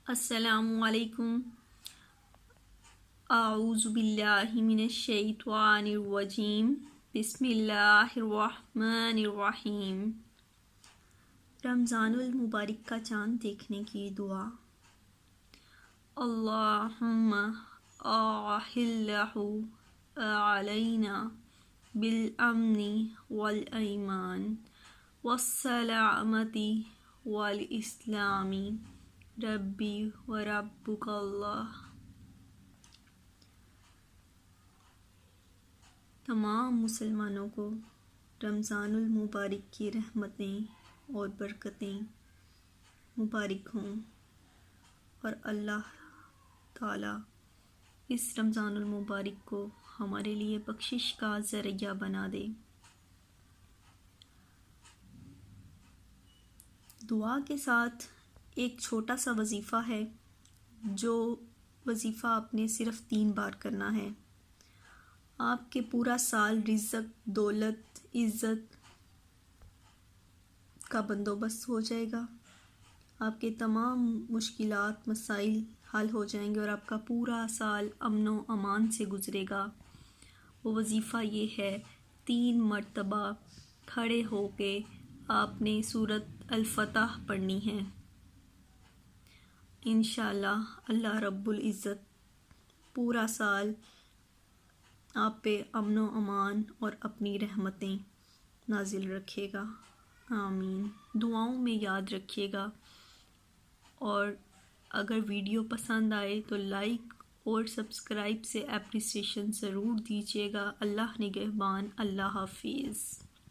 السلام علیکم۔ اعوذ باللہ من الشیطان الرجیم، بسم اللہ الرحمن الرحیم۔ رمضان المبارک کا چاند دیکھنے کی دعا۔ اللہم احلہ علینا بالامن والایمان والسلامۃ والاسلام، ربی و ربک اللہ۔ تمام مسلمانوں کو رمضان المبارک کی رحمتیں اور برکتیں مبارک ہوں، اور اللہ تعالیٰ اس رمضان المبارک کو ہمارے لیے بخشش کا ذریعہ بنا دے۔ دعا کے ساتھ ایک چھوٹا سا وظیفہ ہے، جو وظیفہ آپ نے صرف 3 بار کرنا ہے۔ آپ کے پورا سال رزق، دولت، عزت کا بندوبست ہو جائے گا، آپ کے تمام مشکلات، مسائل حل ہو جائیں گے، اور آپ کا پورا سال امن و امان سے گزرے گا۔ وہ وظیفہ یہ ہے، 3 مرتبہ کھڑے ہو کے آپ نے سورۃ الفتح پڑھنی ہے۔ انشاءاللہ اللہ رب العزت پورا سال آپ پہ امن و امان اور اپنی رحمتیں نازل رکھے گا۔ آمین۔ دعاؤں میں یاد رکھیے گا، اور اگر ویڈیو پسند آئے تو لائک اور سبسکرائب سے اپریسیشن ضرور دیجیے گا۔ اللہ نگہبان۔ اللہ حافظ۔